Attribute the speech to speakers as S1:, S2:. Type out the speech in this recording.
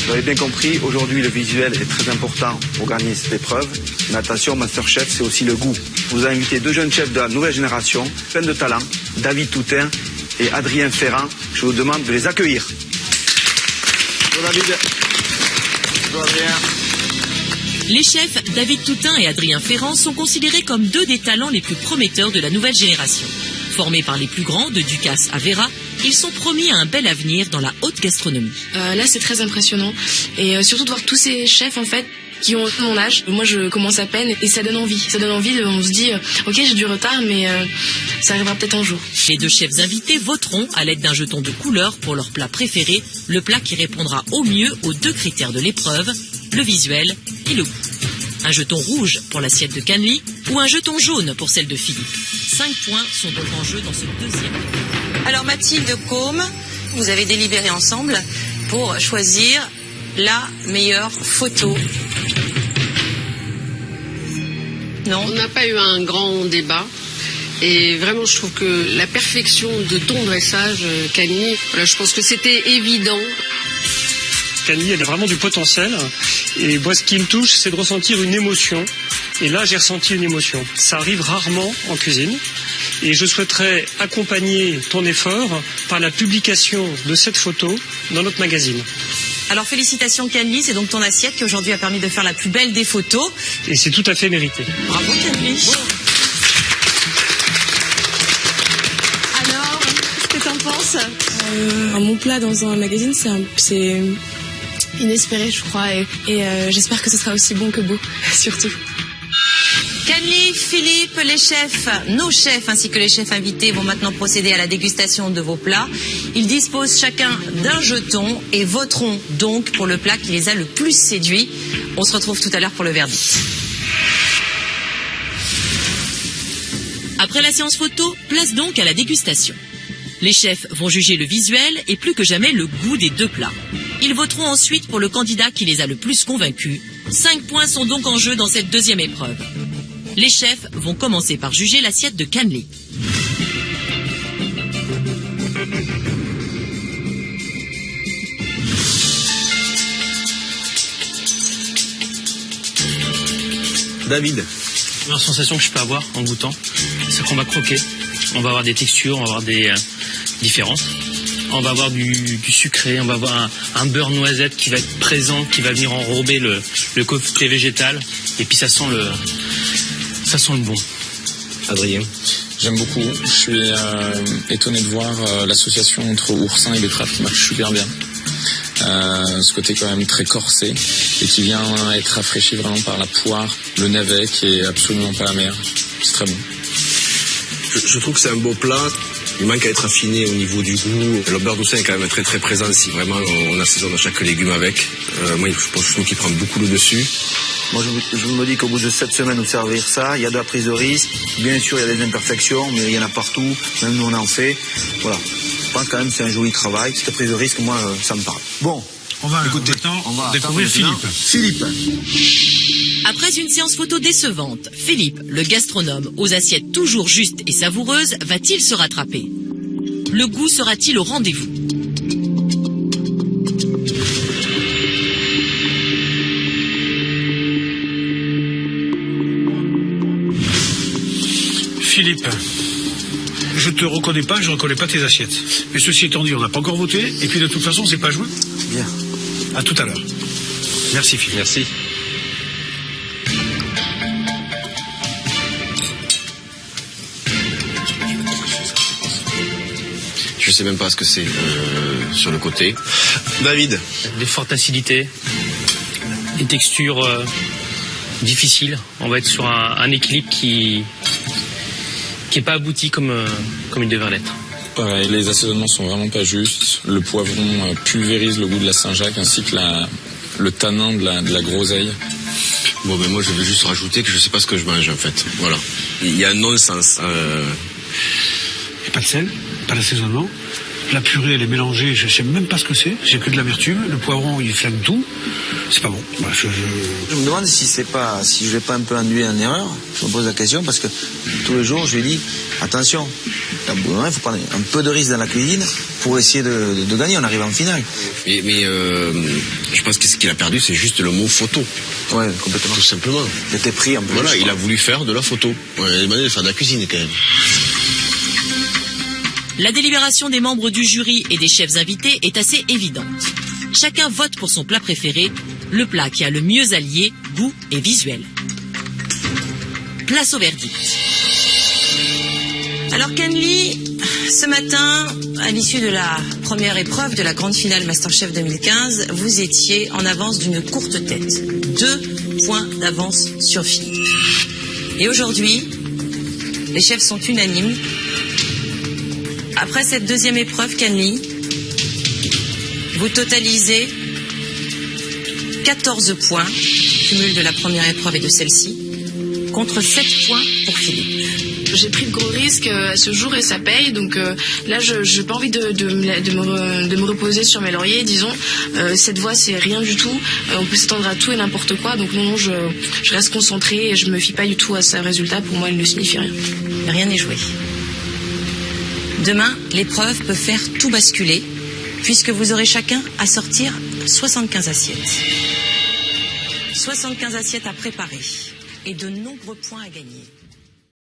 S1: Vous avez bien compris, aujourd'hui le visuel est très important pour gagner cette épreuve. Mais attention, Masterchef, c'est aussi le goût. Je vous ai invité deux jeunes chefs de la nouvelle génération, plein de talent, David Toutain et Adrien Ferrand. Je vous demande de les accueillir. Bonjour David. Bonjour Adrien.
S2: Les chefs David Toutain et Adrien Ferrand sont considérés comme deux des talents les plus prometteurs de la nouvelle génération. Formés par les plus grands, de Ducasse à Vera, ils sont promis à un bel avenir dans la haute gastronomie.
S3: Là, c'est très impressionnant. Et surtout de voir tous ces chefs, en fait, qui ont mon âge. Moi, je commence à peine et ça donne envie. Ça donne envie, on se dit, ok, j'ai du retard, mais ça arrivera peut-être un jour.
S2: Les deux chefs invités voteront à l'aide d'un jeton de couleur pour leur plat préféré, le plat qui répondra au mieux aux deux critères de l'épreuve, le visuel et le goût. Un jeton rouge pour l'assiette de Canely ou un jeton jaune pour celle de Philippe. 5 points sont donc en jeu dans ce deuxième.
S4: Alors Mathilde Côme, vous avez délibéré ensemble pour choisir la meilleure photo. Non.
S5: On n'a pas eu un grand débat. Et vraiment, je trouve que la perfection de ton dressage, Canely, voilà, je pense que c'était évident.
S6: Canely, elle a vraiment du potentiel. Et moi, ce qui me touche, c'est de ressentir une émotion. Et là, j'ai ressenti une émotion. Ça arrive rarement en cuisine. Et je souhaiterais accompagner ton effort par la publication de cette photo dans notre magazine.
S4: Alors félicitations Canely, c'est donc ton assiette qui aujourd'hui a permis de faire la plus belle des photos.
S6: Et c'est tout à fait mérité.
S4: Bravo Canely.
S3: Alors, qu'est-ce que t'en penses Mon plat dans un magazine, c'est inespéré, je crois. Et j'espère que ce sera aussi bon que beau, surtout.
S4: Canely, Philippe, les chefs, nos chefs ainsi que les chefs invités vont maintenant procéder à la dégustation de vos plats. Ils disposent chacun d'un jeton et voteront donc pour le plat qui les a le plus séduits. On se retrouve tout à l'heure pour le verdict.
S2: Après la séance photo, place donc à la dégustation. Les chefs vont juger le visuel et plus que jamais le goût des deux plats. Ils voteront ensuite pour le candidat qui les a le plus convaincus. 5 points sont donc en jeu dans cette deuxième épreuve. Les chefs vont commencer par juger l'assiette de Canely.
S1: David.
S7: La sensation que je peux avoir en goûtant, c'est qu'on va croquer. On va avoir des textures, on va avoir des différences. On va avoir du sucré, on va avoir un beurre noisette qui va être présent, qui va venir enrober le côté végétal. Et puis ça sent le bon.
S1: Adrien.
S8: J'aime beaucoup. Je suis étonné de voir l'association entre oursin et betterave qui marche super bien. Ce côté quand même très corsé et qui vient être rafraîchi vraiment par la poire, le navet qui est absolument pas amer. C'est très bon.
S9: Je trouve que c'est un beau plat. Il manque à être affiné au niveau du goût. Le beurre d'oursin est quand même très très présent si vraiment on assaisonne chaque légume avec. Moi, je trouve qu'il prend beaucoup le dessus.
S1: Moi, je me dis qu'au bout de 7 semaines de servir ça, il y a de la prise de risque. Bien sûr, il y a des imperfections, mais il y en a partout. Même nous, on en fait. Voilà. Je pense quand même que c'est un joli travail. Cette prise de risque, moi, ça me parle. Bon,
S10: on va découvrir Philippe.
S2: Après une séance photo décevante, Philippe, le gastronome aux assiettes toujours justes et savoureuses, va-t-il se rattraper? Le goût sera-t-il au rendez-vous?
S10: Philippe, je te reconnais pas, je reconnais pas tes assiettes. Mais ceci étant dit, on n'a pas encore voté, et puis de toute façon, c'est pas joué.
S1: Bien.
S10: À tout à l'heure. Merci Philippe.
S9: Merci. Je sais même pas ce que c'est sur le côté. David.
S7: Des fortes acidités, des textures difficiles. On va être sur un équilibre qui est pas abouti comme il devrait l'être.
S8: Pareil, les assaisonnements sont vraiment pas justes. Le poivron pulvérise le goût de la Saint-Jacques ainsi que le tanin de la groseille.
S9: Bon, ben moi je vais juste rajouter que je sais pas ce que je mange en fait. Voilà. Il y a un non-sens.
S10: Et pas de sel, pas d'assaisonnement. La purée, elle est mélangée, je sais même pas ce que c'est. C'est que de l'amertume. Le poivron, il flingue tout. C'est pas bon. Bah, je
S11: me demande si je vais pas un peu induire en erreur. Je me pose la question parce que tous les jours, je lui dis, attention, il faut prendre un peu de risque dans la cuisine pour essayer de gagner. On arrive en finale.
S9: Mais je pense que ce qu'il a perdu, c'est juste le mot photo.
S11: Ouais, complètement.
S9: Tout simplement.
S11: Il était pris en plus.
S9: Voilà, il a voulu faire de la photo. Il a demandé de faire de la cuisine quand même.
S2: La délibération des membres du jury et des chefs invités est assez évidente. Chacun vote pour son plat préféré, le plat qui a le mieux allié goût et visuel. Place au verdict. Alors Kenley, ce matin, à l'issue de la première épreuve de la grande finale MasterChef 2015, vous étiez en avance d'une courte tête. 2 points d'avance sur Philippe. Et aujourd'hui, les chefs sont unanimes. Après cette deuxième épreuve, Kenley, vous totalisez 14 points, cumul de la première épreuve et de celle-ci, contre 7 points pour Philippe.
S3: J'ai pris de gros risques à ce jour et ça paye, donc là je n'ai pas envie de me reposer sur mes lauriers, disons. Cette voie c'est rien du tout, on peut s'attendre à tout et n'importe quoi, donc non, je reste concentrée et je me fie pas du tout à ce résultat, pour moi il ne signifie rien.
S4: Rien n'est joué. Demain, l'épreuve peut faire tout basculer, puisque vous aurez chacun à sortir 75 assiettes. 75 assiettes à préparer et de nombreux points à gagner.